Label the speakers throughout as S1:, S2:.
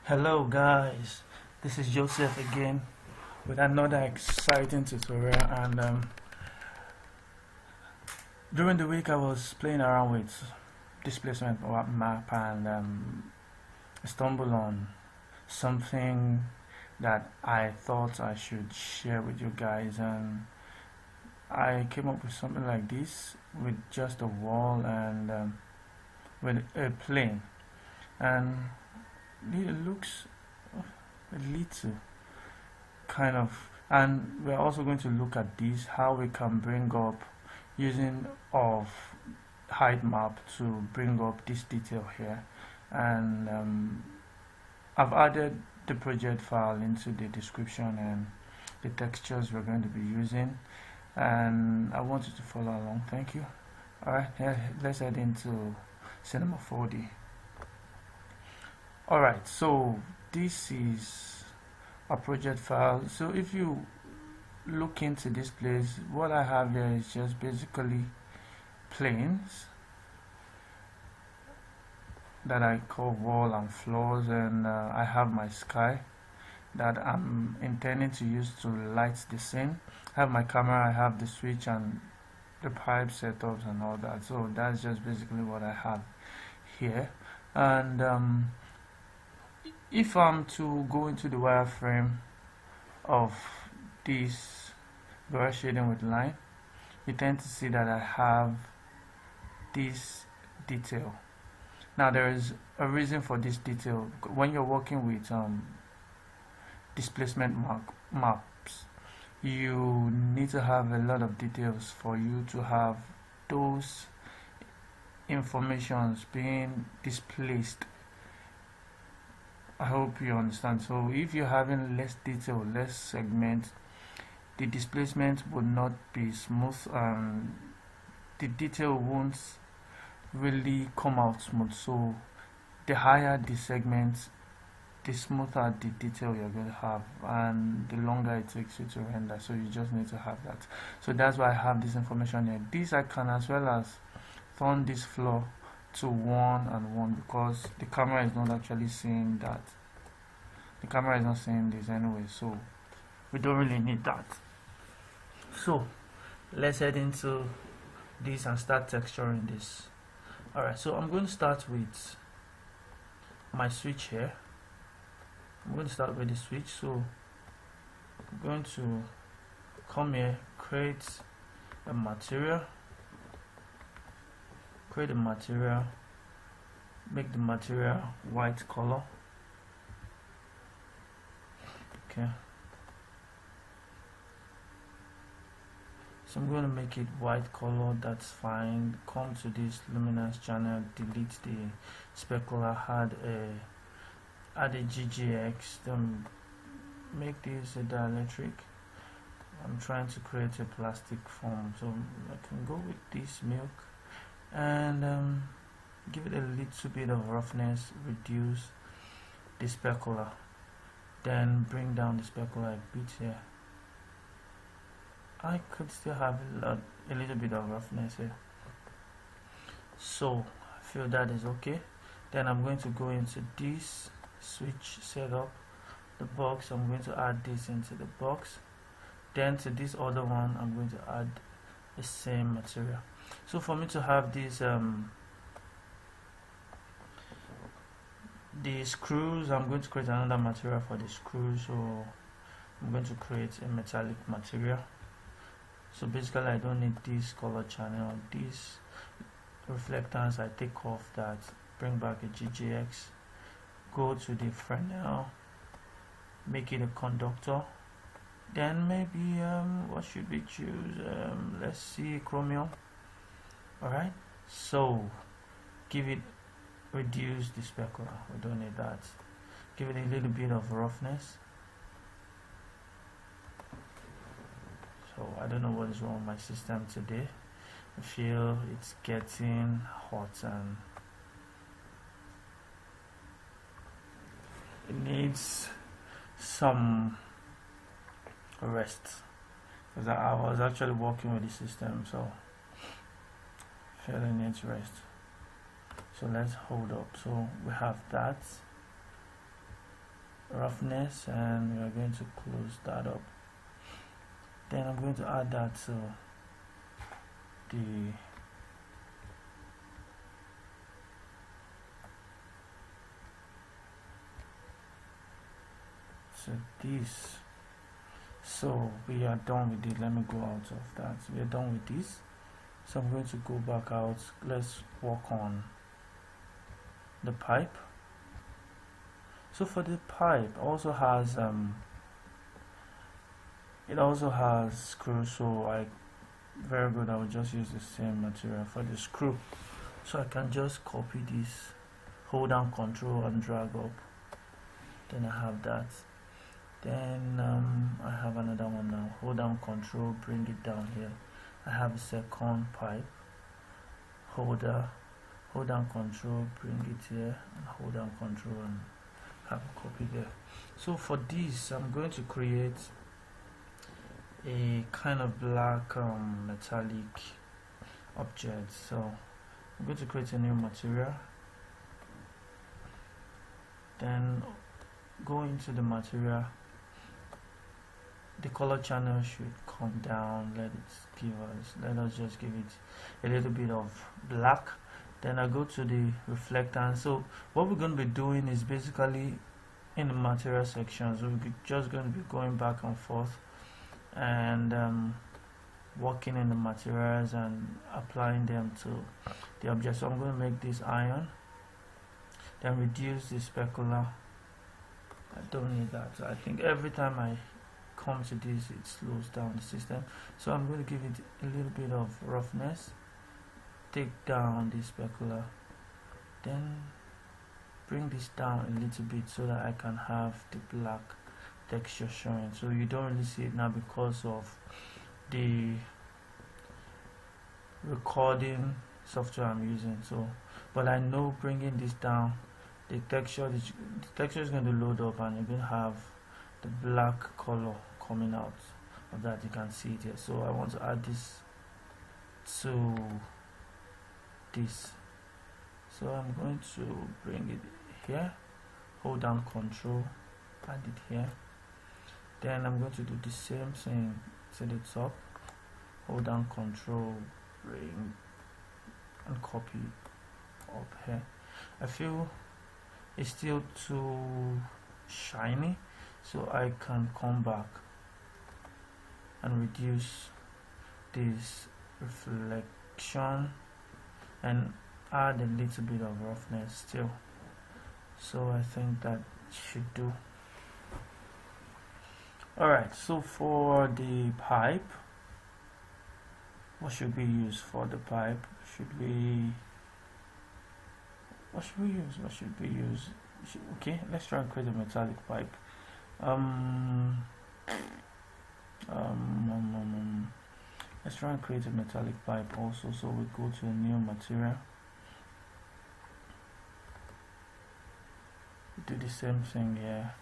S1: Hello guys, this is Joseph again with another exciting tutorial. And during the week I was playing around with displacement map, and stumbled on something that I thought I should share with you guys. And I came up with something like this with just a wall and with a plane, and it looks a little kind of. And we're also going to look at this, how we can bring up using of height map to bring up this detail here. And I've added the project file into the description and the textures we're going to be using, and I want you to follow along. Thank you. Alright, let's head into Cinema 4D. Alright, so this is a project file. So if you look into this place, what I have here is just basically planes that I call wall and floors, and I have my sky that I'm intending to use to light the scene. I have my camera, I have the switch and the pipe setups and all that. So that's just basically what I have here. And if I'm to go into the wireframe of this brush shading with line, you tend to see that I have this detail. Now there is a reason for this detail. When you're working with displacement maps, you need to have a lot of details for you to have those informations being displaced. I hope you understand. So if you're having less detail, less segments, the displacement would not be smooth, and the detail won't really come out smooth. So the higher the segments, the smoother the detail you're going to have, and the longer it takes you to render. So you just need to have that. So that's why I have this information here. This I can as well as turn this floor to 1 and 1, because the camera is not actually seeing that. The camera is not seeing this anyway, so we don't really need that. So let's head into this and start texturing this. Alright, so I'm going to start with my switch here. I'm going to start with the switch. So I'm going to come here, create a material, make the material white color. Okay, so I'm going to make it white color. That's fine. Come to this luminance channel, delete the specular, add a GGX, then make this a dielectric. I'm trying to create a plastic form, so I can go with this milk and give it a little bit of roughness, reduce the specular, then bring down the specular a bit here. I could still have a little bit of roughness here, so I feel that is okay. Then I'm going to go into this switch setup, the box. I'm going to add this into the box. Then to this other one, I'm going to add the same material. So for me to have these the screws, I'm going to create another material for the screws. So I'm going to create a metallic material. So basically I don't need this color channel. These reflectance I take off that, bring back a GGX, go to the Fresnel, make it a conductor. Then maybe what should we choose? Let's see, chromium. Alright, so give it, reduce the specular, we don't need that. Give it a little bit of roughness. So I don't know what is wrong with my system today. I feel it's getting hot and it needs some rest, because I was actually working with the system, so I feel it needs rest. So let's hold up. So we have that. roughness, and we are going to close that up. Then I'm going to add that to this. So we are done with it. Let me go out of that. We are done with this. So I'm going to go back out. Let's work on the pipe. So for the pipe also has it also has screws, so very good, I will just use the same material for the screw. So I can just copy this, hold down control and drag up. Then I have that. Then I have another one now. Hold down control, bring it down here. I have a second pipe. Hold down control, bring it here, and hold down control and have a copy there. So for this, I'm going to create a kind of black metallic object. So I'm going to create a new material, then go into the material. The color channel should come down. Let us just give it a little bit of black. Then I go to the reflectance. So what we're going to be doing is basically in the material section, so we're just going to be going back and forth and working in the materials and applying them to the object. So I'm going to make this iron, then reduce the specular. I don't need that. So I think every time I come to this, it slows down the system. So I'm going to give it a little bit of roughness, take down the specular, then bring this down a little bit so that I can have the black texture showing. So you don't really see it now because of the recording software I'm using. So but I know bringing this down, the texture is going to load up and you're going to have the black color coming out of that. You can see it here. So I want to add this to this. So I'm going to bring it here, hold down control, add it here. Then I'm going to do the same thing to the top, hold down control, bring and copy up here. I feel it's still too shiny, so I can come back and reduce this reflection and add a little bit of roughness still. So I think that should do. Alright, so for the pipe, what should we use for the pipe? What should we use? Okay, let's try and create a metallic pipe. Let's try and create a metallic pipe also. So we go to a new material, we do the same thing here,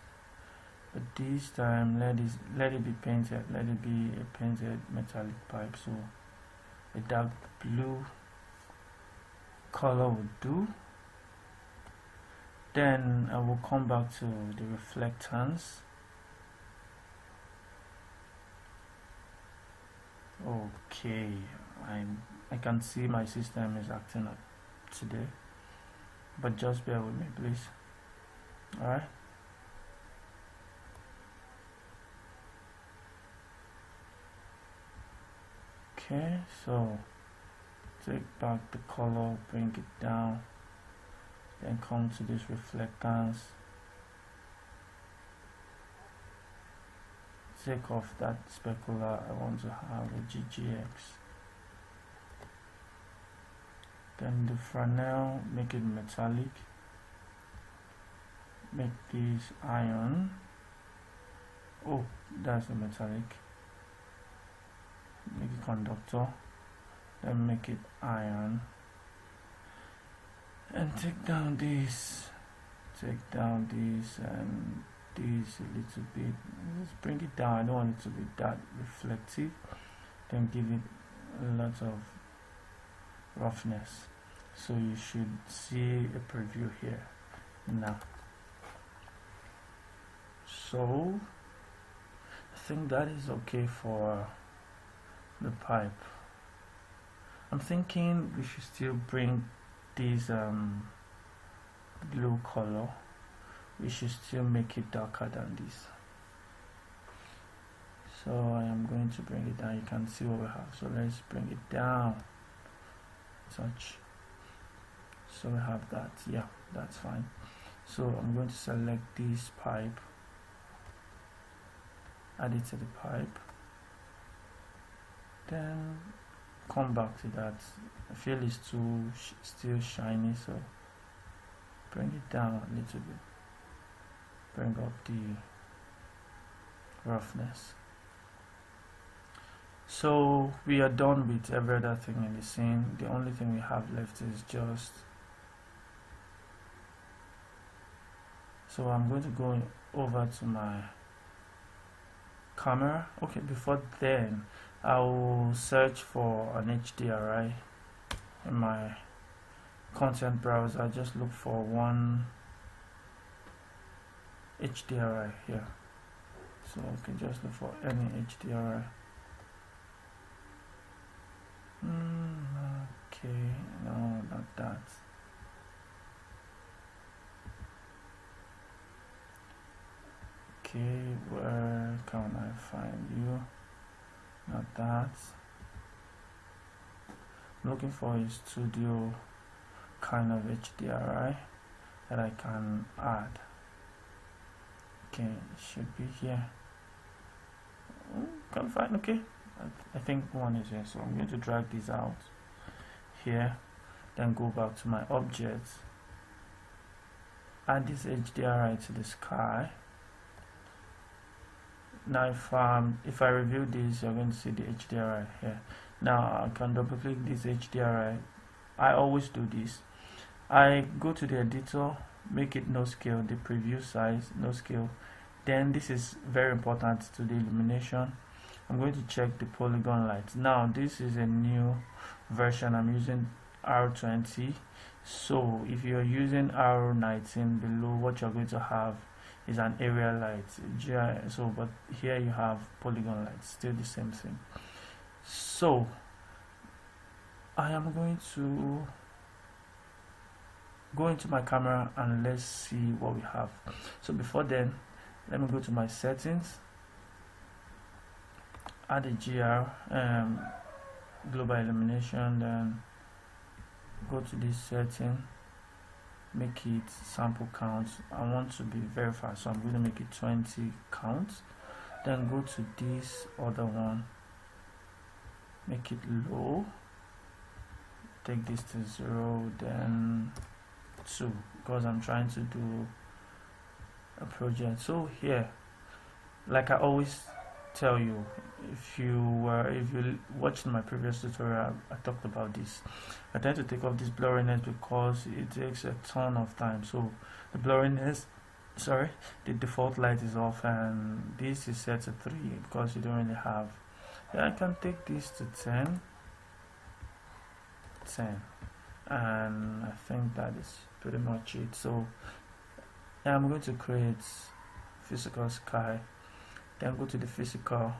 S1: but this time let it be painted. Let it be a painted metallic pipe. So a dark blue color would do. Then I will come back to the reflectance. Okay, I can see my system is acting up today, but just bear with me, please. Alright. Okay, so take back the color, bring it down, then come to this reflectance, take off that specular. I want to have a GGX. Then the Fresnel, make it metallic, make this iron. Oh, that's a metallic. Make it conductor, then make it iron, and take down this and this a little bit. Let's bring it down. I don't want it to be that reflective. Then give it a lot of roughness. So you should see a preview here now. So I think that is okay for the pipe. I'm thinking we should still bring this blue color. We should still make it darker than this. So I am going to bring it down. You can see what we have. So let's bring it down. Touch. So we have that. Yeah, that's fine. So I'm going to select this pipe, add it to the pipe, then come back to that. I feel it's too still shiny, so bring it down a little bit, bring up the roughness. So we are done with every other thing in the scene. The only thing we have left is just, so I'm going to go over to my camera. Okay, before then I will search for an HDRI in my content browser. Just look for one HDRI here. So I can just look for any HDRI. Okay, no, not that. Okay, where can I find you? Not that. I'm looking for a studio kind of HDRI that I can add. Okay, it should be here. Can't find. Okay, I think one is here, so I'm going to drag this out here, then go back to my objects, add this HDRI to the sky. Now if I review this, you're going to see the HDRI here. Now I can double click this HDRI. I always do this. I go to the editor, make it no scale, the preview size no scale. Then this is very important to the illumination. I'm going to check the polygon light. Now this is a new version. I'm using R20. So if you're using R19, below what you're going to have is an area light. So but here you have polygon light, still the same thing. So I am going to go into my camera and let's see what we have. So before then, let me go to my settings, add a GR, global illumination, then go to this setting, make it sample count. I want to be very fast, so I'm going to make it 20 counts. Then go to this other one, make it low, take this to 0, then 2, because I'm trying to do a project. So here, like I always tell you, if you watched my previous tutorial, I talked about this. I tend to take off this blurriness because it takes a ton of time. So the blurriness, the default light is off, and this is set to 3 because you don't really have. Yeah, I can take this to 10, and I think that is pretty much it. So I'm going to create physical sky, then go to the physical.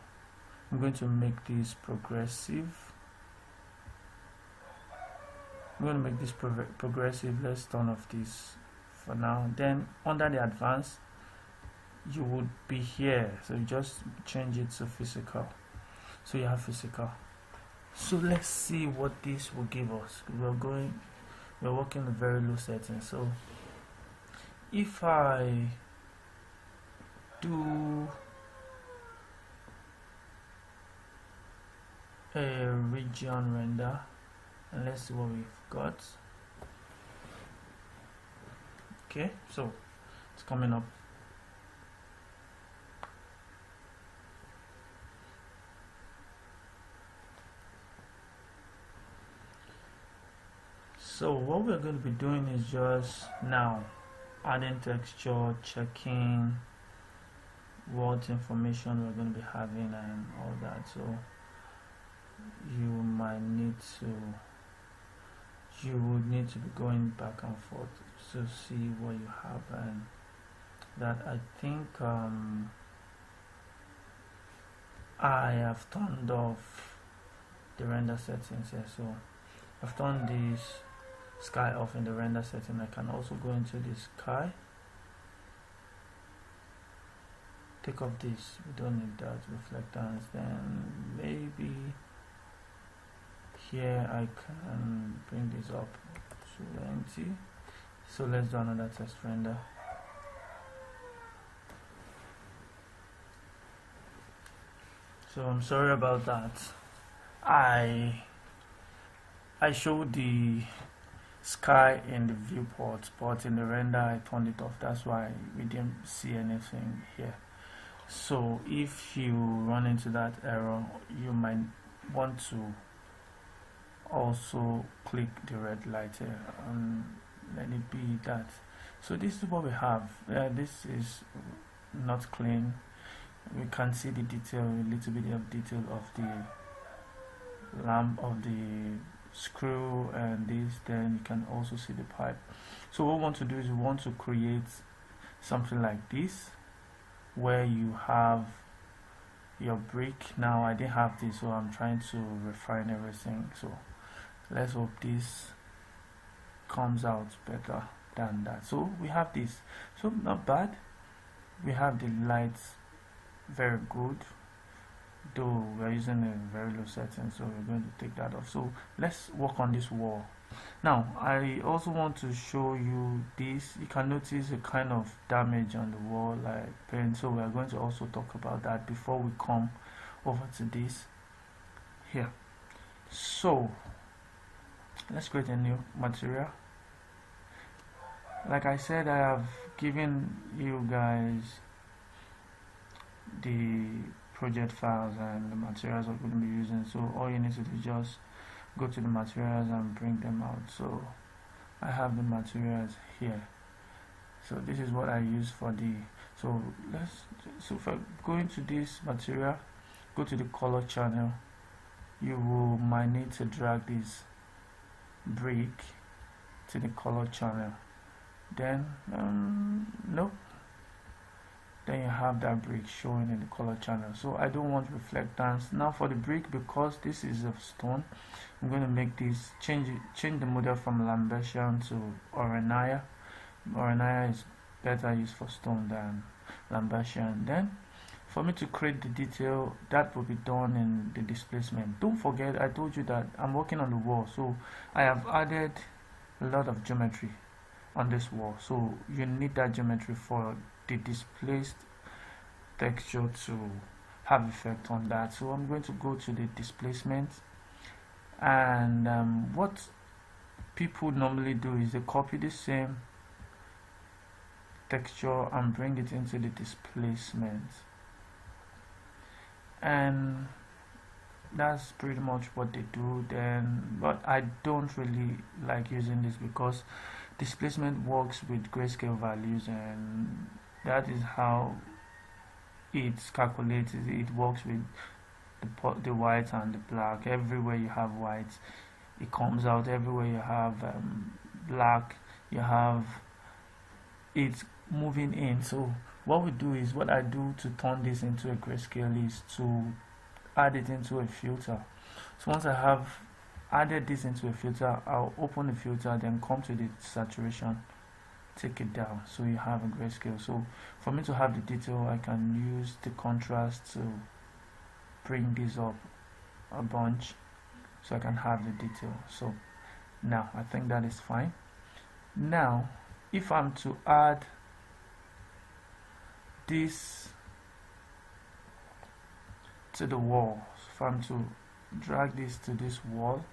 S1: I'm going to make this progressive. I'm going to make this progressive. Let's turn off this for now. Then under the advanced, you would be here, so you just change it to physical. So you have physical. So let's see what this will give us. We're working a very low setting. So if I do a region render, and let's see what we've got. Okay, so it's coming up. So what we're going to be doing is just now adding texture, checking what information we're going to be having and all that. So you would need to be going back and forth to see what you have and that I think I have turned off the render settings here. So I've turned this sky off in the render setting. I can also go into the sky, take off this, we don't need that reflectance. Then maybe here I can bring this up to 20. So let's do another test render. So I'm sorry about that. I showed the sky in the viewport, but in the render I turned it off. That's why we didn't see anything here. So if you run into that error, you might want to also click the red light here and let it be that. So this is what we have. This is not clean. We can see the detail, a little bit of detail of the lamp, of the screw and this. Then you can also see the pipe. So what we want to do is we want to create something like this, where you have your brick. Now I didn't have this, so I'm trying to refine everything. So let's hope this comes out better than that. So we have this, so not bad. We have the lights, very good, though we're using a very low setting, so we're going to take that off. So let's work on this wall. Now I also want to show you this. You can notice a kind of damage on the wall, like paint, so we are going to also talk about that before we come over to this here. So let's create a new material. Like I said, I have given you guys the project files and the materials we're going to be using, so all you need to do is just go to the materials and bring them out. So I have the materials here. So this is what I use for the, so if I go into this material, go to the color channel, you might need to drag this brick to the color channel. Then nope, then you have that brick showing in the color channel. So I don't want reflectance now for the brick, because this is a stone. I'm going to make this change the model from Lambetian to Orenaya. Orenaya is better used for stone than Lambetian. Then for me to create the detail, that will be done in the displacement. Don't forget, I told you that I'm working on the wall, so I have added a lot of geometry on this wall. So you need that geometry for the displaced texture to have effect on that. So I'm going to go to the displacement, and what people normally do is they copy the same texture and bring it into the displacement, and that's pretty much what they do then. But I don't really like using this, because displacement works with grayscale values, and that is how it's calculated. It works with the white and the black. Everywhere you have white, it comes out. Everywhere you have black, you have it moving in. So what we do is, what I do to turn this into a grayscale is to add it into a filter. So once I have added this into a filter, I'll open the filter, then come to the saturation, take it down, so you have a grayscale. So for me to have the detail, I can use the contrast to bring this up a bunch, so I can have the detail. So now I think that is fine. Now if I'm to add this to the wall, if I'm to drag this to this wall,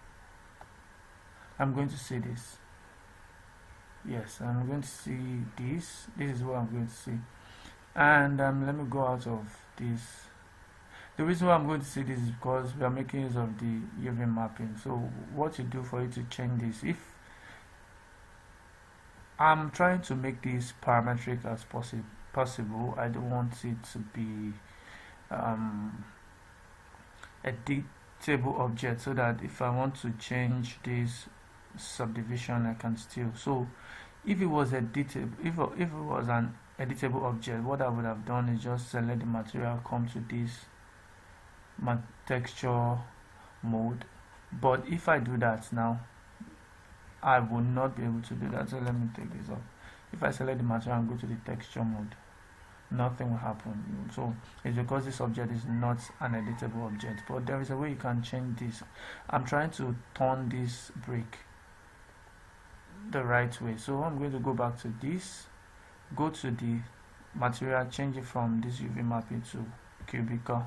S1: I'm going to see this. Yes, I'm going to see this. This is what I'm going to see. And let me go out of this. The reason why I'm going to see this is because we are making use of the UV mapping. So what you do for you to change this, if I'm trying to make this parametric as possible, I don't want it to be a dictable object, so that if I want to change this subdivision, I can still. So if it was a detail, if it was an editable object, what I would have done is just select the material, come to this texture mode. But if I do that now, I will not be able to do that. So let me take this off. If I select the material and go to the texture mode, nothing will happen. So it's because this object is not an editable object, but there is a way you can change this. I'm trying to turn this brick the right way, so I'm going to go back to this, go to the material, change it from this UV mapping to cubicle,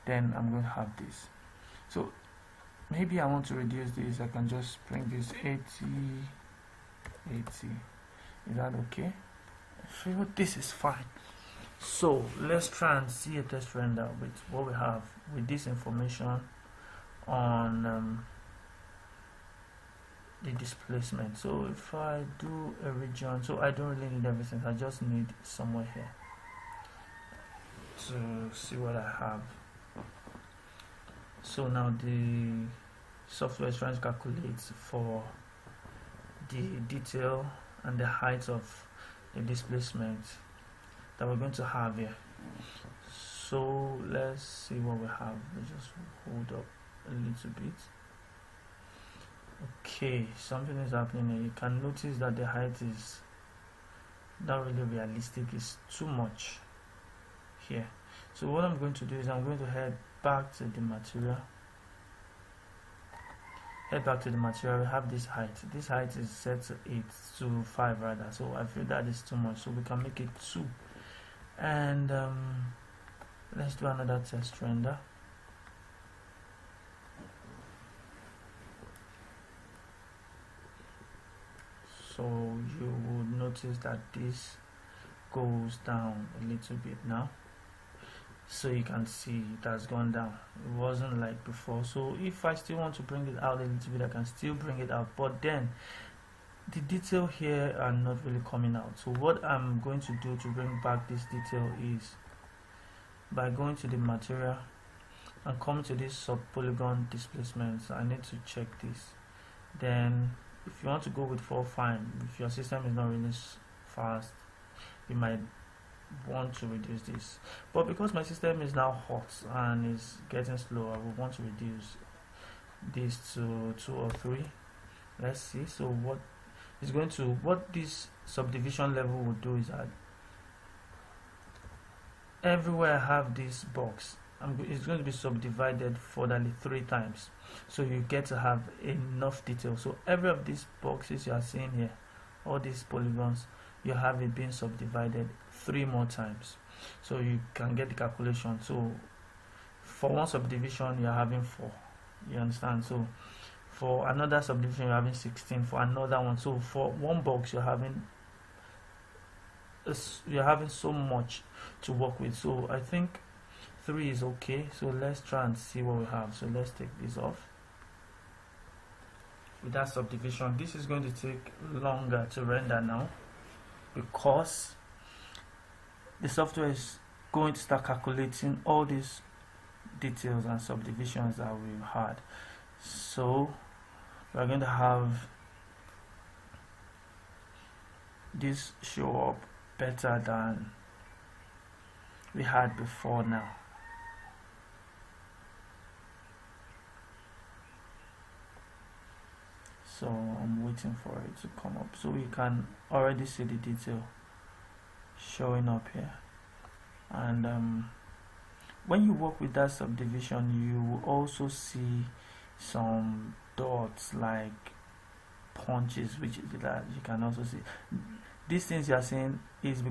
S1: then I'm going to have this. So maybe I want to reduce this. I can just bring this 80. Is that okay? I feel this is fine. So let's try and see a test render with what we have with this information on the displacement. So if I do a region, so I don't really need everything, I just need somewhere here to see what I have. So now the software is trying to calculate for the detail and the height of the displacement that we're going to have here. So let's see what we have. Let's just hold up a little bit. Okay, something is happening here. You can notice that the height is not really realistic, it's too much here. So what I'm going to do is I'm going to head back to the material. We have this height. This height is set to 8 to 5 rather, so I feel that is too much, so we can make it 2. And let's do another test render. So you would notice that this goes down a little bit now, so you can see it has gone down. It wasn't like before. So if I still want to bring it out a little bit, I can still bring it out, but then the detail here are not really coming out. So what I'm going to do to bring back this detail is by going to the material and come to this subpolygon displacements. I need to check this. Then if you want to go with 4 fine, if your system is not really fast, you might want to reduce this, but because my system is now hot and is getting slow, I will want to reduce this to 2 or 3. Let's see. So what this subdivision level will do is that everywhere I have this box, it's going to be subdivided furtherly 3 times, so you get to have enough detail. So every of these boxes you are seeing here, all these polygons, you have it being subdivided 3 more times, so you can get the calculation. So for one subdivision you're having 4, you understand? So for another subdivision you're having 16, for another one. So for one box you're having so much to work with. So I think 3 is okay. So let's try and see what we have. So let's take this off. With that subdivision, this is going to take longer to render now, because the software is going to start calculating all these details and subdivisions that we've had. So we're going to have this show up better than we had before now. So I'm waiting for it to come up, so we can already see the detail showing up here. And when you work with that subdivision, you will also see some dots like punches, which is that you can also see. These things you are seeing is,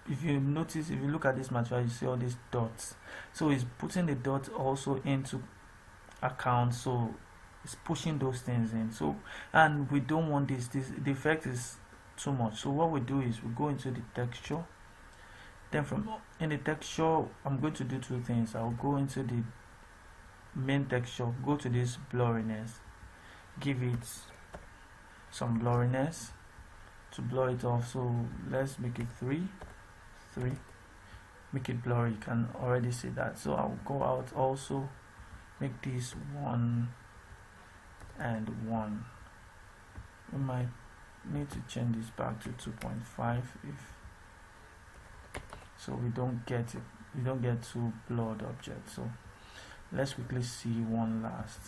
S1: if you notice, if you look at this material, you see all these dots. So it's putting the dots also into account, so it's pushing those things in. So, and we don't want this the effect is too much. So what we do is we go into the texture. Then from in the texture, I'm going to do 2 things. I'll go into the main texture, go to this blurriness, give it some blurriness to blur it off. So let's make it 3, make it blurry. You can already see that. So I'll go out, also make this 1 and 1. We might need to change this back to 2.5 if so we don't get two blurred objects. So let's quickly see one last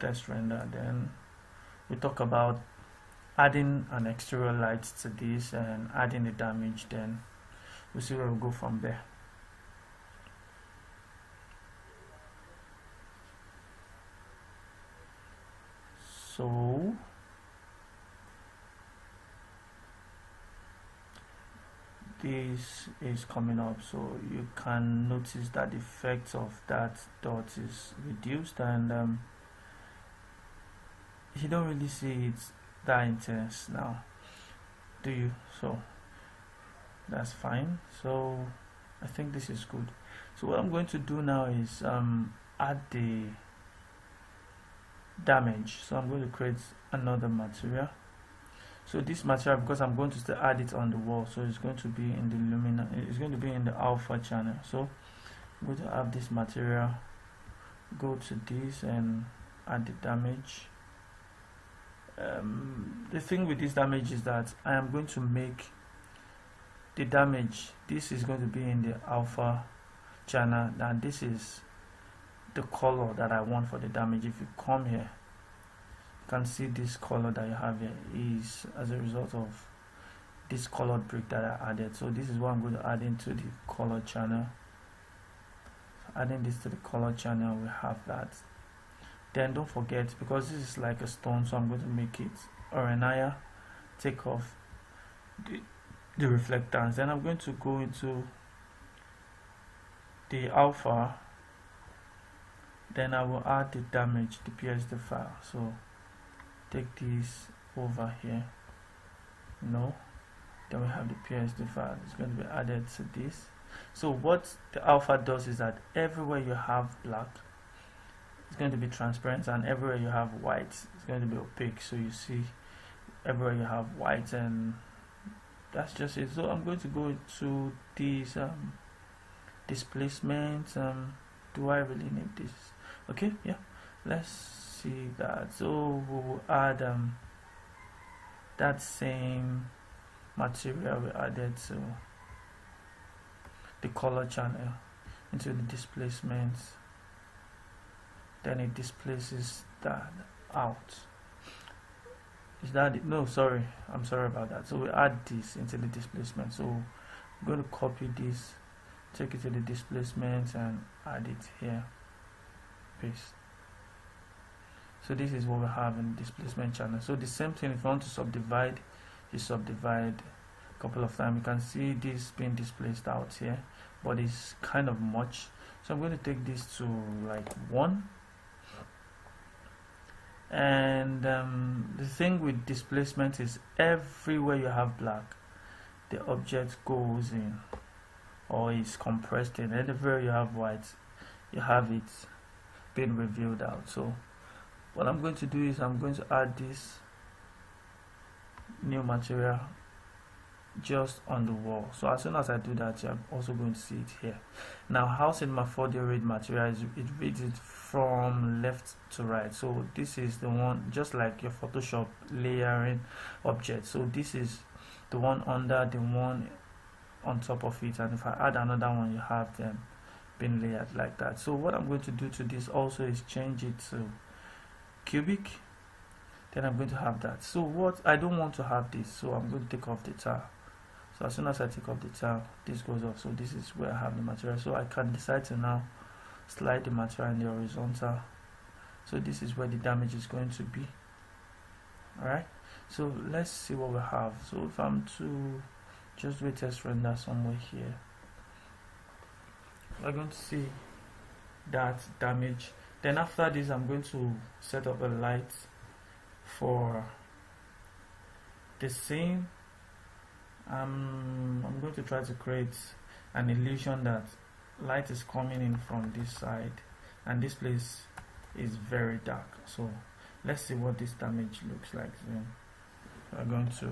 S1: test render, then we talk about adding an exterior light to this and adding the damage, then we'll see where we go from there. So this is coming up, so you can notice that the effect of that dot is reduced, and you don't really see it that intense now, do you? So that's fine. So I think this is good. So what I'm going to do now is add the damage. So I'm going to create another material. So this material, because I'm going to still add it on the wall, so it's going to be in the lumina, it's going to be in the alpha channel. So I'm going to have this material, go to this and add the damage. The thing with this damage is that I am going to make the damage, this is going to be in the alpha channel, and this is the color that I want for the damage. If you come here, you can see this color that you have here is as a result of this colored brick that I added. So this is what I'm going to add into the color channel. So adding this to the color channel, we have that. Then don't forget, because this is like a stone, so I'm going to make it Orenaya, take off the reflectance. Then I'm going to go into the alpha, then I will add the damage, the PSD file. So take this over here, then we have the PSD file. It's going to be added to this. So what the alpha does is that everywhere you have black, it's going to be transparent, and everywhere you have white, it's going to be opaque. So you see everywhere you have white, and that's just it. So I'm going to go to these displacement. Do I really need this? Okay, yeah, let's see that. So we'll add that same material we added to the color channel into the displacement, then it displaces that out. Is that it? No, sorry, I'm sorry about that. So we add this into the displacement. So I'm going to copy this, take it to the displacement and add it here, paste. So this is what we have in the displacement channel. So the same thing, if you want to subdivide, you subdivide a couple of times. You can see this being displaced out here, but it's kind of much. So I'm going to take this to like 1. And the thing with displacement is everywhere you have black, the object goes in or is compressed in. And everywhere you have white, you have it being revealed out. So what I'm going to do is I'm going to add this new material just on the wall. So as soon as I do that, you're also going to see it here. Now how Cinema 4D read material is it reads it from left to right. So this is the one, just like your Photoshop layering object. So this is the one under the one on top of it, and if I add another one, you have them being layered like that. So what I'm going to do to this also is change it to cubic. Then I'm going to have that. So what I don't want to have this, so I'm going to take off the tile. So as soon as I take off the tile, this goes off. So this is where I have the material. So I can decide to now slide the material in the horizontal. So this is where the damage is going to be. Alright, so let's see what we have. So if I'm to just do a test render somewhere here, we're going to see that damage. Then after this, I'm going to set up a light for the scene. I'm going to try to create an illusion that light is coming in from this side, and this place is very dark. So let's see what this damage looks like. Then we're going to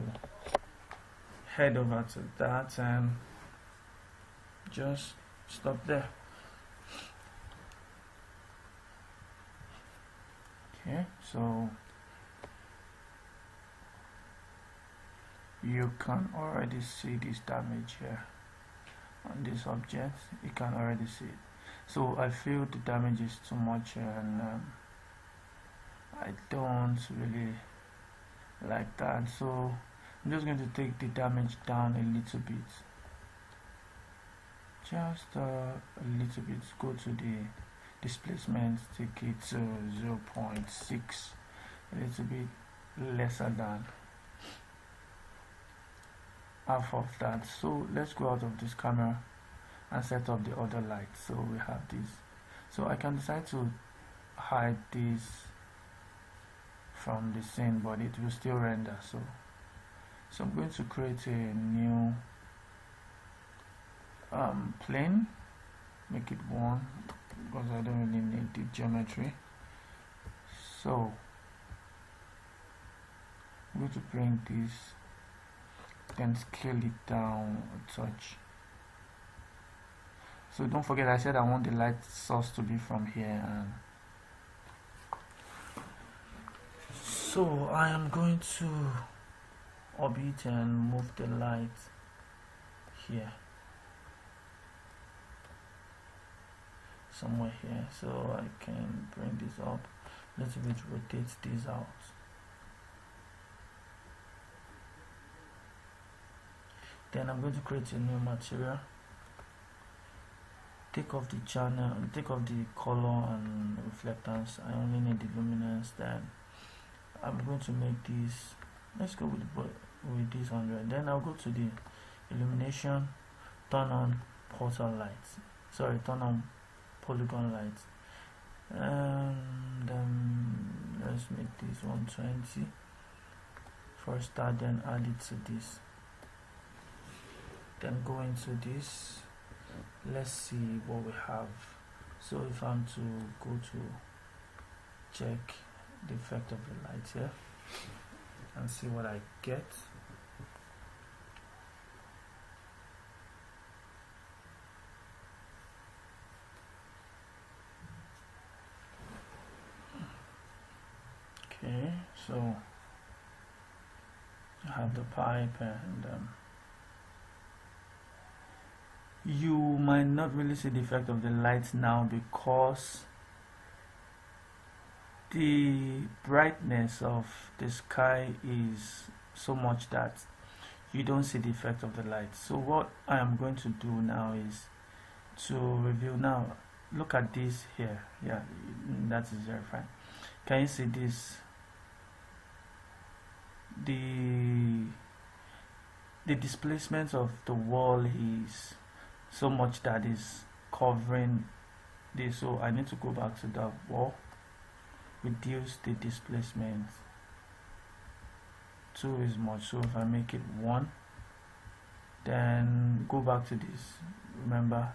S1: head over to that and just stop there. Okay, so you can already see this damage here on this object. You can already see it. So I feel the damage is too much, and I don't really like that, so I'm just going to take the damage down a little bit, just a little bit. Go to the displacement, take it to 0.6, a little bit lesser than half of that. So let's go out of this camera and set up the other light. So we have this, so I can decide to hide this from the scene, but it will still render. So I'm going to create a new plane, make it 1 because I don't really need the geometry. So I'm going to bring this, then scale it down a touch. So don't forget, I said I want the light source to be from here, and so I am going to orbit and move the light here, somewhere here, so I can bring this up a little bit, rotate this out. Then I'm going to create a new material, take off the channel, take off the color and reflectance. I only need the luminance. Then I'm going to make this, let's go with this 100. Then I'll go to the illumination, turn on portal lights, turn on polygon lights, and let's make this 120 for a start, then add it to this, then go into this. Let's see what we have. So if I'm to go to check the effect of the light here and see what I get, okay, so I have the pipe, and you might not really see the effect of the lights now because the brightness of the sky is so much that you don't see the effect of the light. So what I am going to do now is to review. Now look at this here. Yeah, that is very fine. Can you see this? The displacement of the wall is so much that is covering this, so I need to go back to that wall, reduce the displacement. 2 is much, so if I make it 1, then go back to this, remember,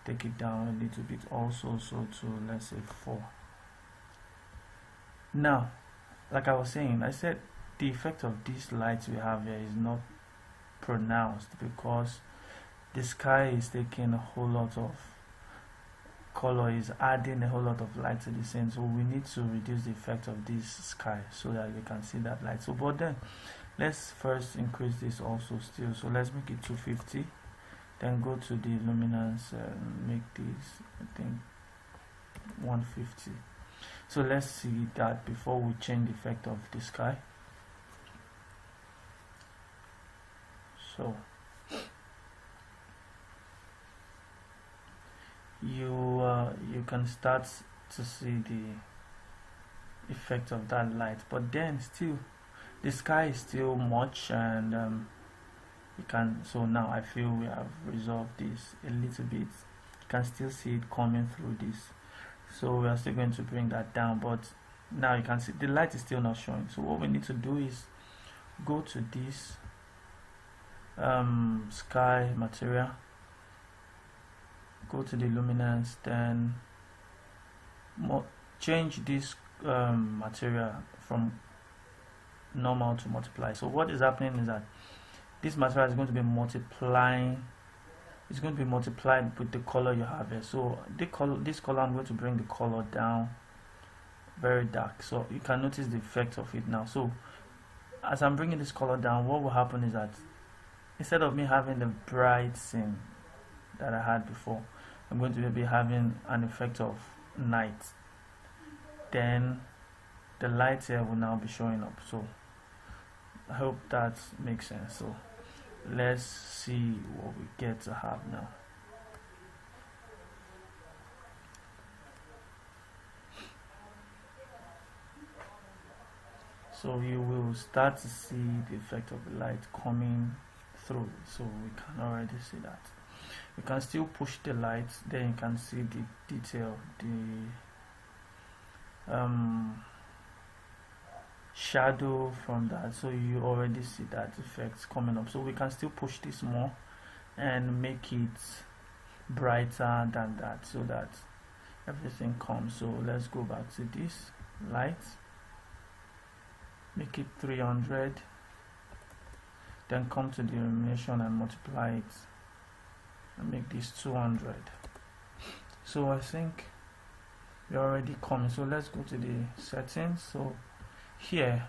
S1: take it down a little bit also, so to let's say 4. Now like I was saying, I said the effect of these lights we have here is not pronounced because the sky is taking a whole lot of color, is adding a whole lot of light to the scene, so we need to reduce the effect of this sky so that we can see that light. So but then let's first increase this also still, so let's make it 250, then go to the luminance and make this, I think, 150. So let's see that before we change the effect of the sky. So you can start to see the effect of that light, but then still the sky is still much, and you can, so now I feel we have resolved this a little bit. You can still see it coming through this, so we are still going to bring that down, but now you can see the light is still not showing. So what we need to do is go to this sky material, go to the luminance, then change this material from normal to multiply. So what is happening is that this material is going to be multiplying, it's going to be multiplied with the color you have here. So this color, I'm going to bring the color down very dark, so you can notice the effect of it now. So as I'm bringing this color down, what will happen is that instead of me having the bright scene that I had before, I'm going to be having an effect of night. Then the light here will now be showing up. So I hope that makes sense. So let's see what we get to have now. So you will start to see the effect of the light coming through. So we can already see that. You can still push the light, then you can see the detail, the shadow from that. So you already see that effect coming up. So we can still push this more and make it brighter than that, so that everything comes. So let's go back to this light, make it 300, then come to the illumination and multiply it and make this 200. So I think we're already coming. So let's go to the settings. So here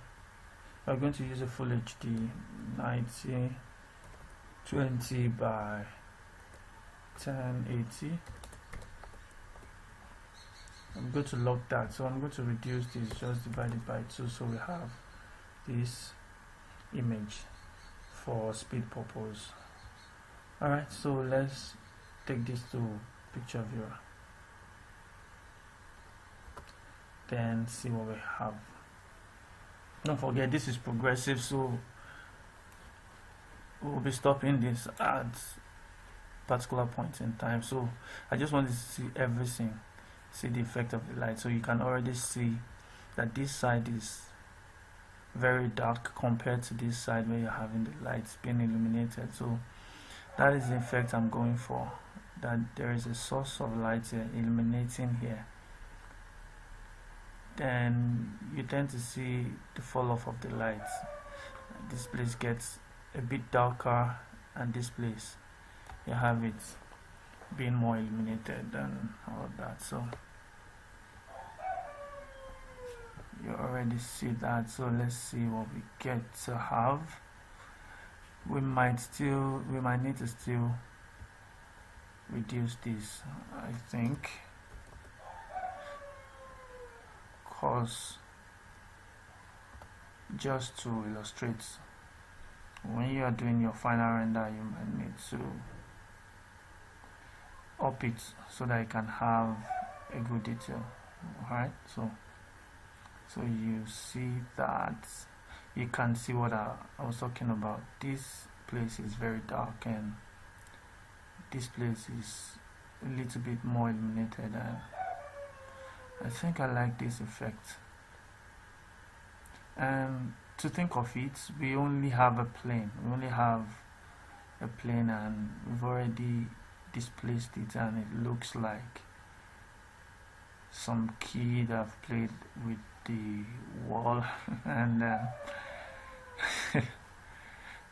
S1: we're going to use a full HD 1920 by 1080. I'm going to lock that, so I'm going to reduce this, just divide it by 2, so we have this image for speed purpose. Alright, so let's take this to picture viewer, then see what we have. Don't forget, this is progressive, so we'll be stopping this at particular points in time. So I just wanted to see everything, see the effect of the light. So you can already see that this side is very dark compared to this side where you're having the lights being illuminated. So that is the effect I'm going for, that there is a source of light here illuminating here. Then you tend to see the fall off of the lights. This place gets a bit darker, and this place you have it being more illuminated and all of that. So you already see that. So let's see what we get to have. We might need to still reduce this, I think, cause just to illustrate, when you are doing your final render, you might need to up it so that you can have a good detail. Alright, so you see that, you can see what I was talking about. This place is very dark and this place is a little bit more illuminated, and I think I like this effect. And to think of it, we only have a plane. And we've already displaced it, and it looks like some kid have played with the wall and I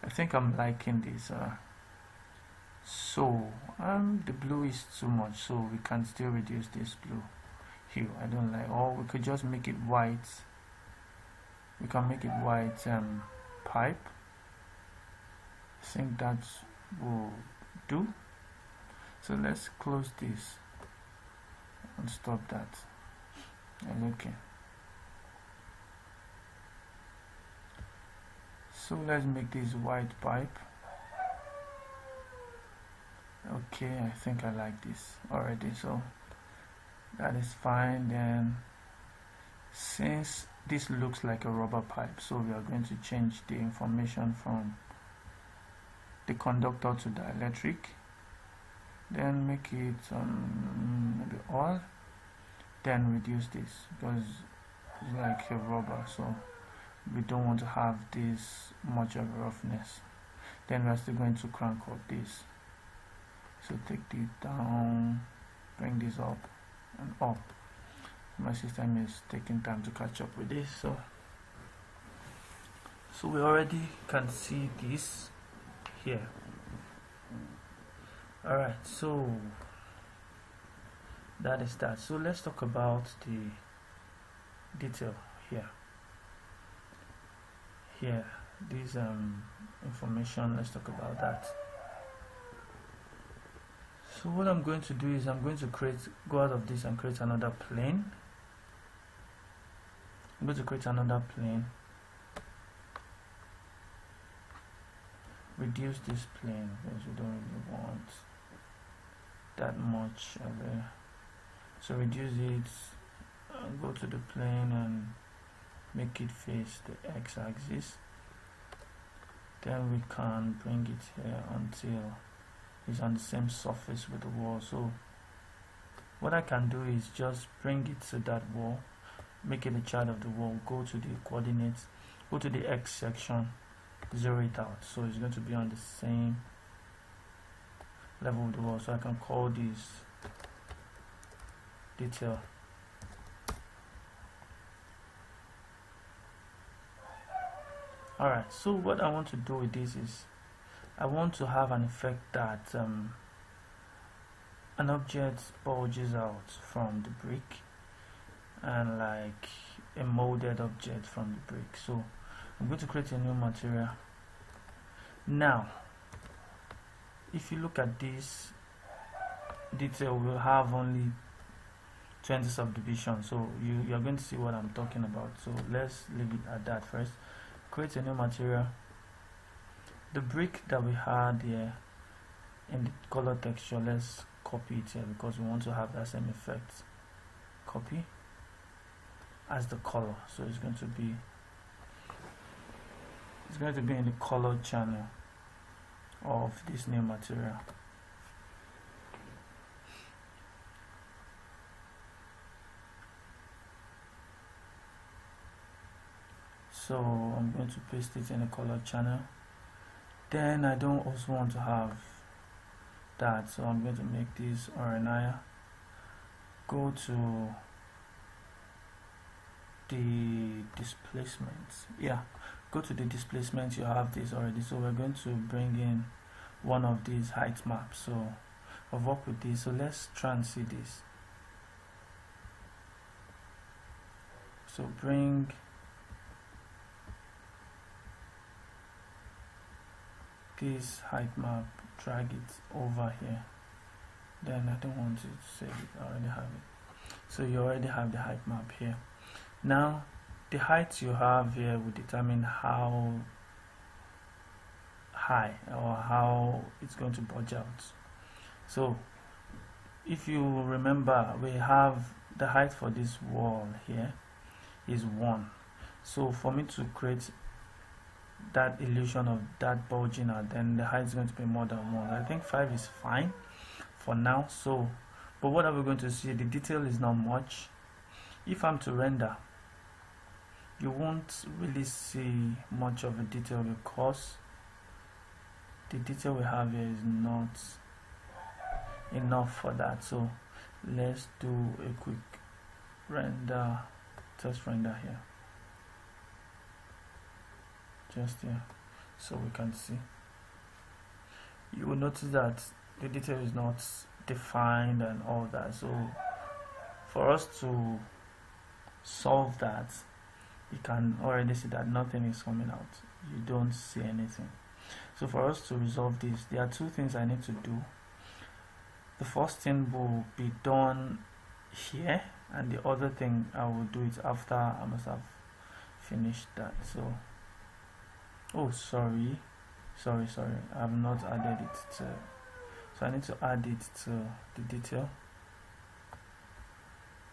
S1: think I'm liking this. So the blue is too much, so we can still reduce this blue hue. I don't like, or we could just make it white. We can make it white pipe. I think that will do. So let's close this and stop that. Okay. So let's make this white pipe. Okay, I think I like this already, so that is fine. Then since this looks like a rubber pipe, so we are going to change the information from the conductor to dielectric, then make it maybe all, then reduce this because it's like a rubber, so we don't want to have this much of roughness. Then we're still going to crank up this, so take this down, bring this up and up. My system is taking time to catch up with this, so we already can see this here. Alright, so that is that. So let's talk about the detail here. here, this information. Let's talk about that. So what I'm going to do is I'm going to go out of this and create another plane. I'm going to create another plane, reduce this plane because we don't really want that much of it. So reduce it, go to the plane and make it face the x-axis. Then we can bring it here until it's on the same surface with the wall. So what I can do is just bring it to that wall, make it a chart of the wall, go to the coordinates, go to the x section, zero it out, so it's going to be on the same level of the wall. So I can call this detail. Alright, so what I want to do with this is I want to have an effect that an object bulges out from the brick, and like a molded object from the brick. So I'm going to create a new material. Now if you look at this detail, we'll have only 20 subdivisions, so you're going to see what I'm talking about. So let's leave it at that first. Create a new material. The brick that we had here in the color texture, let's copy it here because we want to have that same effect. Copy as the color, so it's going to be in the color channel of this new material. So I'm going to paste it in the color channel. Then I don't also want to have that, so I'm going to make this RNI. Go to the displacement. Yeah, go to the displacement. You have this already, so we're going to bring in one of these height maps. So I've worked with this, so let's try and see this. So bring this height map, drag it over here. Then I don't want to save it, I already have it. So you already have the height map here. Now the height you have here will determine how high or how it's going to bulge out. So if you remember, we have the height for this wall here is 1. So for me to create that illusion of that bulging out, then the height is going to be more than 1. I think 5 is fine for now. So but what are we going to see? The detail is not much. If I'm to render, you won't really see much of a detail because the detail we have here is not enough for that. So let's do a quick render, test render here, just here, so we can see. You will notice that the detail is not defined and all that. So for us to solve that, you can already see that nothing is coming out. You don't see anything. So for us to resolve this, there are two things I need to do. The first thing will be done here, and the other thing I will do it after I must have finished that. So oh, sorry, I have not added it to, so I need to add it to the detail,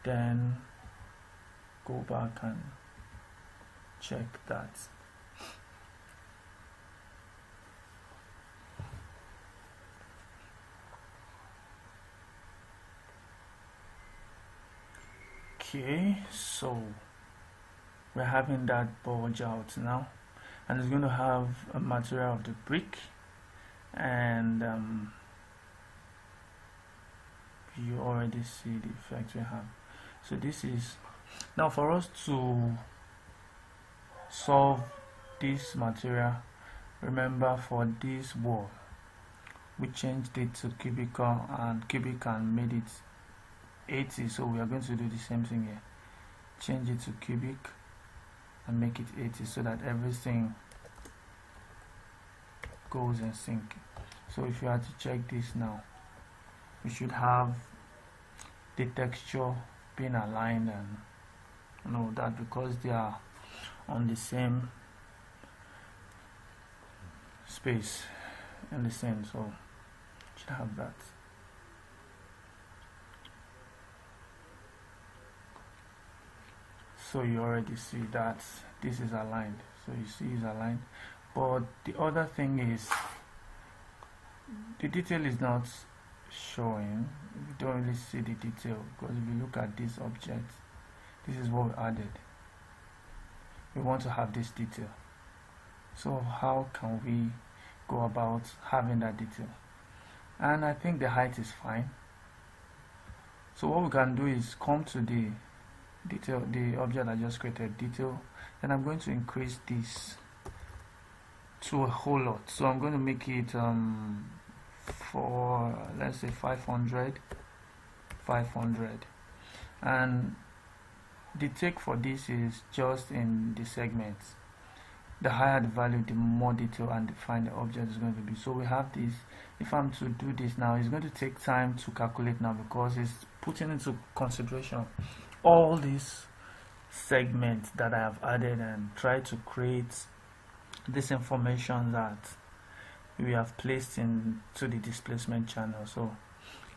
S1: then go back and check that. Okay, so we're having that bulge out now, and it's going to have a material of the brick, and you already see the effect we have. So this is now for us to solve this material. Remember, for this wall we changed it to cubical, and cubic and made it 80, so we are going to do the same thing here. Change it to cubic and make it 80 so that everything goes in sync. So if you had to check this now, we should have the texture being aligned, and you know that because they are on the same space in the scene, so should have that. So you already see that this is aligned, so you see it's aligned. But the other thing is the detail is not showing. You don't really see the detail, because if you look at this object, this is what we added. We want to have this detail. So how can we go about having that detail? And I think the height is fine. So what we can do is come to the detail, the object I just created, detail, and I'm going to increase this to a whole lot. So I'm going to make it for, let's say 500, and the take for this is just in the segments. The higher the value, the more detail and defined the object is going to be. So we have this. If I'm to do this now, it's going to take time to calculate now, because it's putting into consideration all these segments that I have added and try to create this information that we have placed into the displacement channel. So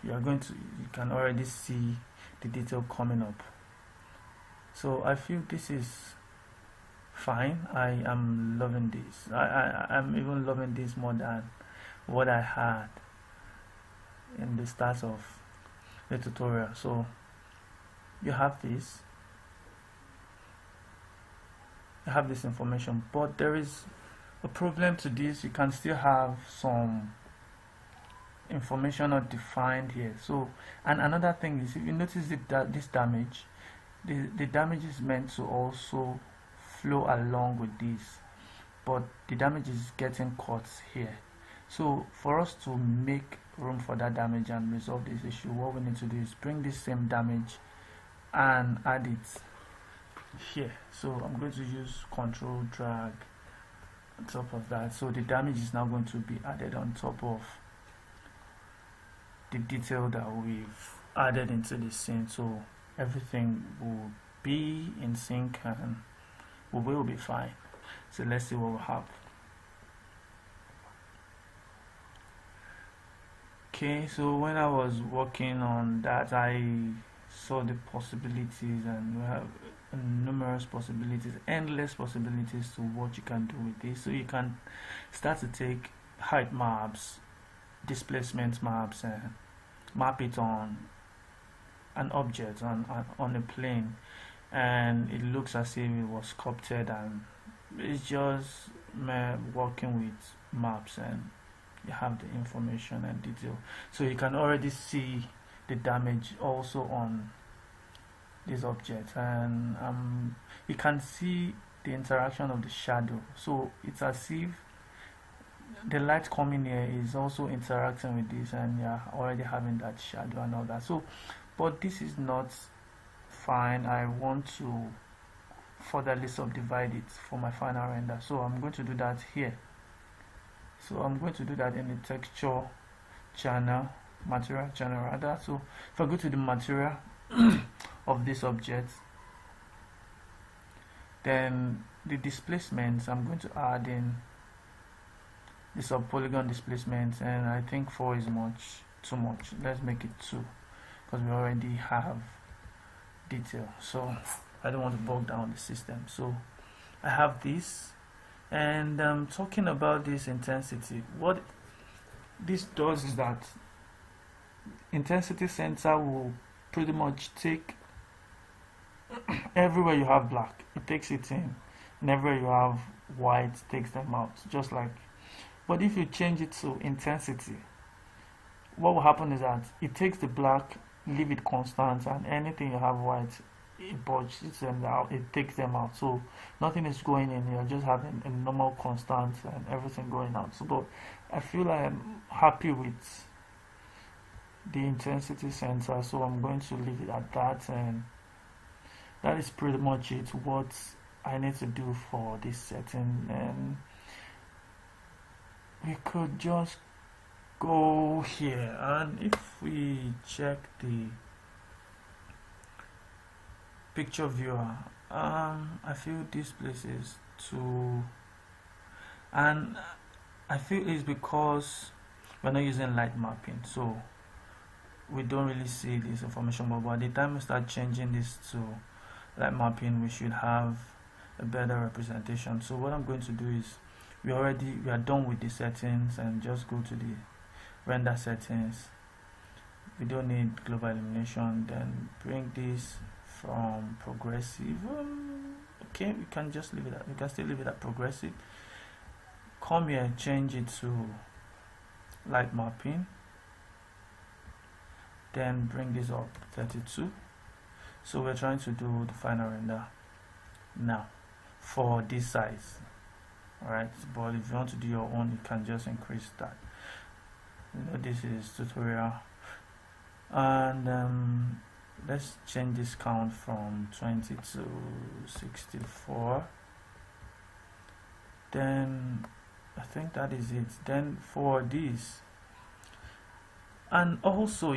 S1: you can already see the detail coming up. So I feel this is fine. I am loving this. I'm even loving this more than what I had in the start of the tutorial. So you have this information, but there is a problem to this. You can still have some information not defined here. So, and another thing is, if you notice that this damage, the damage is meant to also flow along with this, but the damage is getting caught here. So for us to make room for that damage and resolve this issue, what we need to do is bring this same damage and add it here. So I'm going to use control drag on top of that. So the damage is now going to be added on top of the detail that we've added into the scene. So everything will be in sync and we will be fine. So let's see what we have. Okay, so when I was working on that, I saw the possibilities, and we have numerous possibilities, endless possibilities to what you can do with this. So you can start to take height maps, displacement maps, and map it on an object, on a plane, and it looks as if it was sculpted, and it's just working with maps, and you have the information and detail. So you can already see the damage also on this object, and you can see the interaction of the shadow. So it's as if the light coming here is also interacting with this, and you're already having that shadow and all that. So but this is not fine. I want to further subdivide it for my final render, so I'm going to do that here. So I'm going to do that in the texture channel, material channel rather. So if I go to the material of this object, then the displacements, I'm going to add in the subpolygon displacement, and I think 4 is too much. Let's make it 2, because we already have detail, so I don't want to bog down the system. So I have this, and talking about this intensity, what this does is that intensity sensor will pretty much take everywhere you have black, it takes it in, and everywhere you have white, takes them out, just like. But if you change it to intensity, what will happen is that it takes the black, leave it constant, and anything you have white, it budges them out, it takes them out. So nothing is going in, you're just having a normal constant and everything going out. So but I feel I'm happy with the intensity sensor, so I'm going to leave it at that, and that is pretty much it. What I need to do for this setting, and we could just go here, and if we check the picture viewer, I feel this place is too, and I feel it's because we're not using light mapping, so we don't really see this information. But by the time we start changing this to light mapping, we should have a better representation. So what I'm going to do is, we are done with the settings, and just go to the render settings. We don't need global illumination. Then bring this from progressive. Okay, we can just leave it at, we can still leave it at progressive. Come here, change it to light mapping, then bring this up 32. So we're trying to do the final render now for this size. Alright, but if you want to do your own, you can just increase that. This is tutorial, and let's change this count from 20 to 64. Then I think that is it. Then for this, and also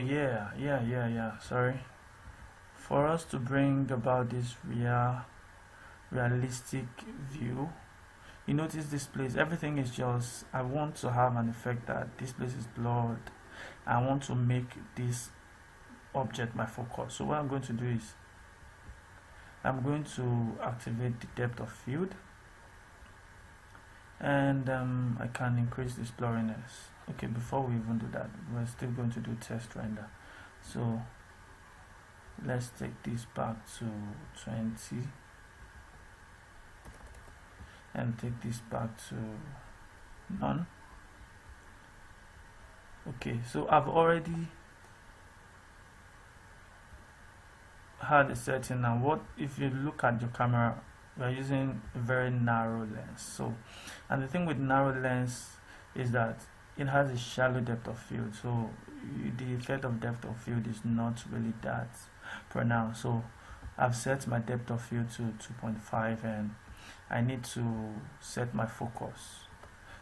S1: sorry, for us to bring about this realistic view, you notice this place, everything is just, I want to have an effect that this place is blurred. I want to make this object my focus. So what I'm going to do is, I'm going to activate the depth of field, and I can increase this blurriness. Okay, before we even do that, we're still going to do test render. So let's take this back to 20, and take this back to none. Okay, so I've already had a setting. Now what if you look at your camera, we're using a very narrow lens. So, and the thing with narrow lens is that it has a shallow depth of field, so the effect of depth of field is not really that pronounced. So I've set my depth of field to 2.5, and I need to set my focus.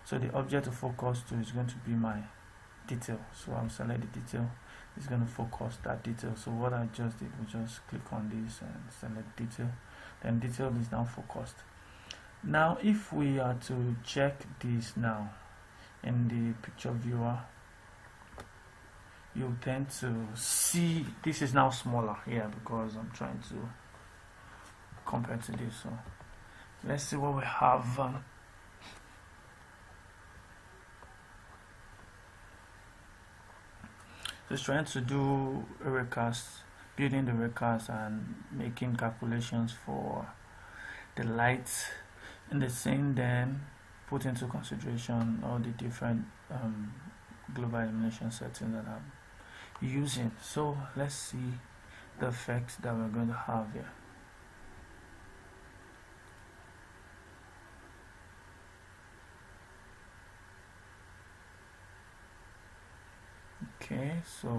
S1: So the object to focus to is going to be my detail. So I'll select the detail. It's going to focus that detail. So what I just did, we just click on this and select detail. Then detail is now focused. Now if we are to check this now in the picture viewer, you tend to see this is now smaller here because I'm trying to compare to this. So let's see what we have. Just trying to do a recast, building the recast and making calculations for the light in the scene, then put into consideration all the different global illumination settings that I'm using. So let's see the effects that we're going to have here. Okay, so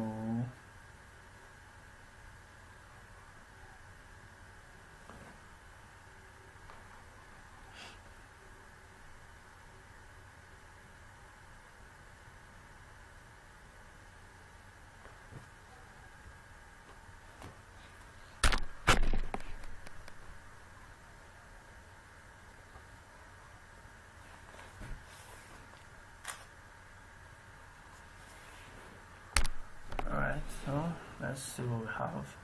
S1: so let's see what we have.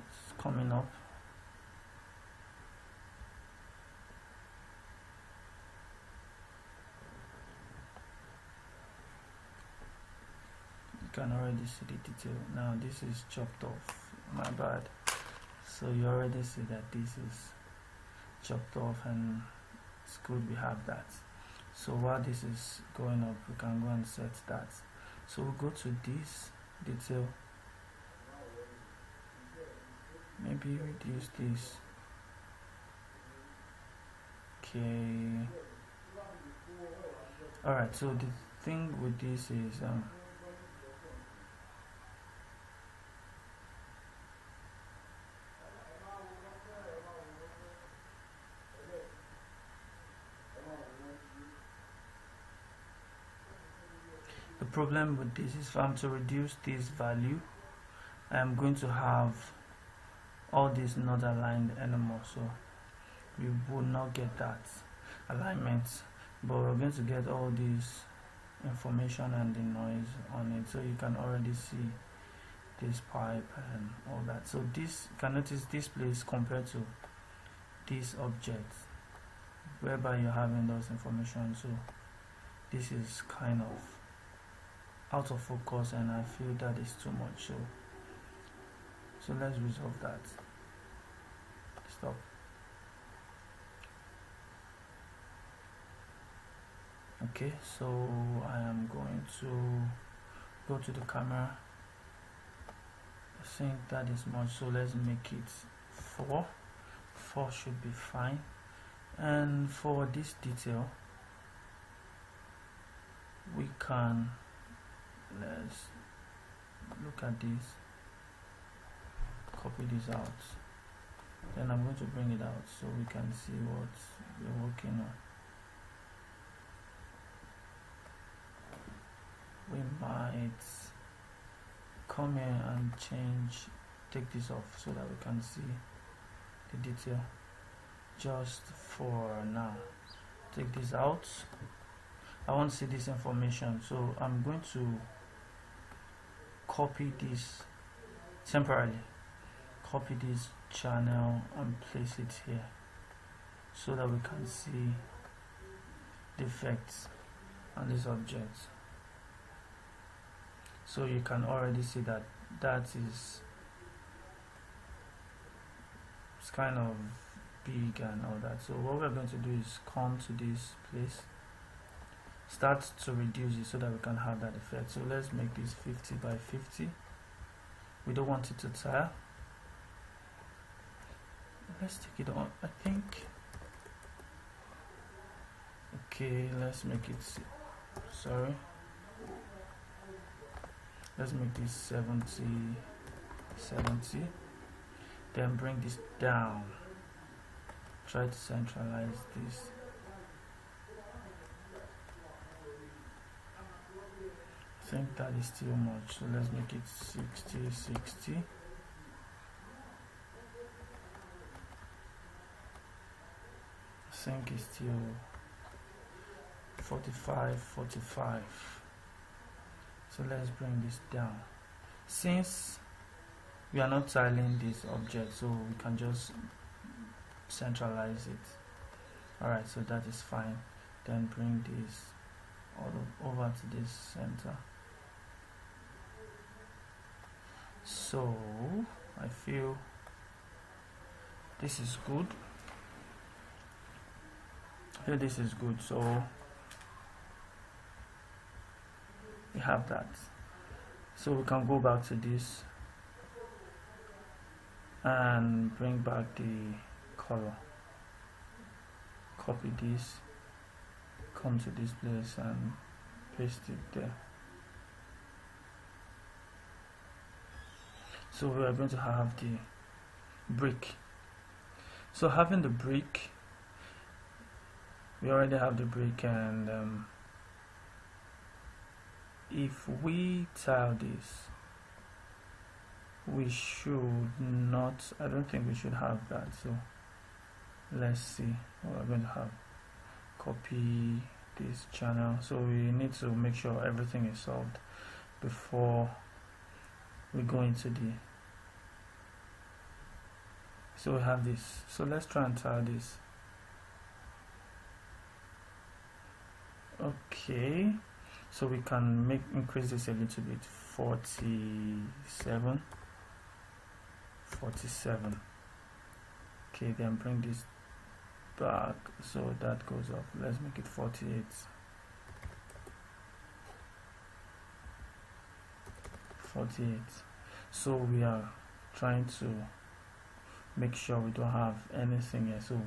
S1: It's coming up. You can already see the detail. Now this is chopped off, my bad. So you already see that this is chopped off, and it's good we have that. So while this is going up, we can go and set that. So we'll go to this detail, maybe reduce this. Okay, alright, so the thing with this is The problem with this is if I'm to reduce this value, I am going to have all these not aligned anymore, so we will not get that alignment, but we're going to get all this information and the noise on it. So you can already see this pipe and all that. So this, you can notice this place compared to this object, whereby you're having those information. So this is kind of out of focus, and I feel that is too much. So let's resolve that. Stop. Okay, so I am going to go to the camera. I think that is much, so let's make it 4 should be fine. And for this detail, we can, let's look at this, copy this out, then I'm going to bring it out so we can see what we're working on. We might come here and take this off so that we can see the detail. Just for now, take this out. I want to see this information, so I'm going to copy this temporarily, copy this channel and place it here so that we can see the effects on this object. So you can already see that it's kind of big and all that. So what we're going to do is come to this place, start to reduce it so that we can have that effect. So let's make this 50 by 50. We don't want it to tire. Let's take it on, I think. Okay, let's make it, sorry, let's make this 70, then bring this down, try to centralize this. I think that is still much, so let's make it 60. I think it's still 45. So let's bring this down. Since we are not tiling this object, so we can just centralize it. Alright, so that is fine. Then bring this all over to this center. So I feel this is good. This is good, so we have that. So we can go back to this and bring back the color, copy this, come to this place and paste it there. So we are going to have the brick. So having the brick, we already have the brick, and if we tile this, we should not, I don't think we should have that. So let's see what we're going to have. Copy this channel, so we need to make sure everything is solved before we go into the, so we have this. So let's try and tile this. Okay, so we can increase this a little bit, 47. Okay, then bring this back so that goes up. Let's make it 48. So we are trying to make sure we don't have anything here, so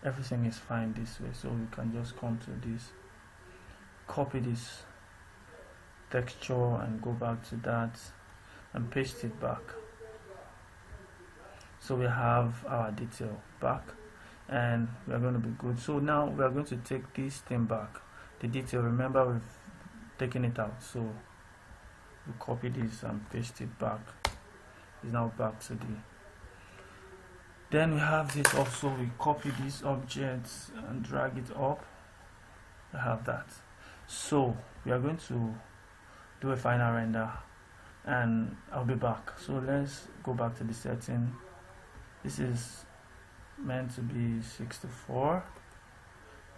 S1: everything is fine this way. So we can just come to this, copy this texture and go back to that and paste it back. So we have our detail back and we are going to be good. So now we are going to take this thing back, the detail. Remember, we've taking it out. So we copy this and paste it back. It's now back to the. Then we have this also. We copy these objects and drag it up. I have that. So we are going to do a final render, and I'll be back. So let's go back to the setting. This is meant to be 64.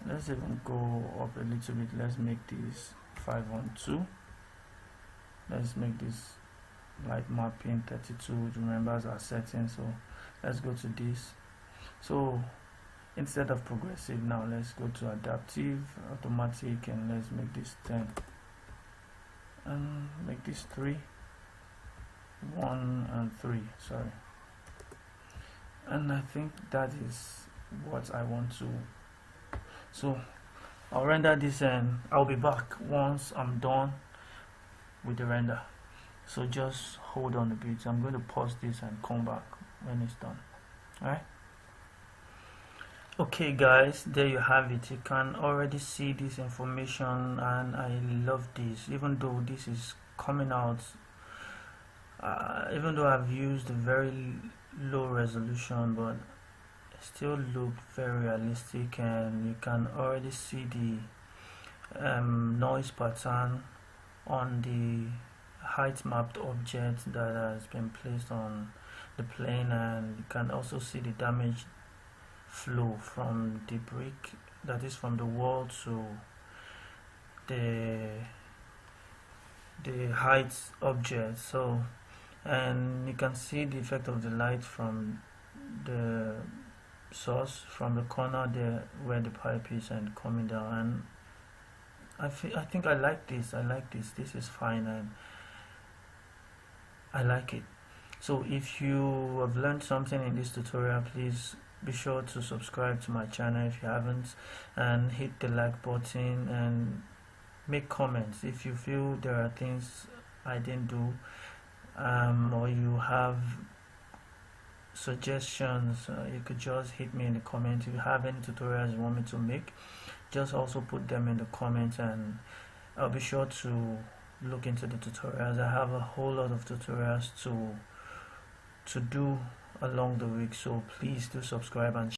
S1: Let's even go up a little bit. Let's make this 512. Let's make this light mapping 32, which remembers our setting. So let's go to this. So instead of progressive, now let's go to adaptive, automatic, and let's make this 10 and make this 3, 1 and 3, sorry. And I think that is what I want to. So I'll render this and I'll be back once I'm done with the render. So just hold on a bit. I'm going to pause this and come back when it's done. Alright. Okay guys, there you have it. You can already see this information, and I love this. Even though this is coming out, even though I've used a very low resolution, but it still look very realistic, and you can already see the noise pattern on the height mapped object that has been placed on the plane, and you can also see the damage flow from the brick, that is from the wall to the height object. So, and you can see the effect of the light from the source, from the corner there where the pipe is, and coming down. And I think I like this. This is fine, and I like it. So if you have learned something in this tutorial, please be sure to subscribe to my channel if you haven't, and hit the like button and make comments if you feel there are things I didn't do, or you have suggestions. You could just hit me in the comments. If you have any tutorials you want me to make, just also put them in the comments, and I'll be sure to look into the tutorials. I have a whole lot of tutorials to do along the week, so please do subscribe and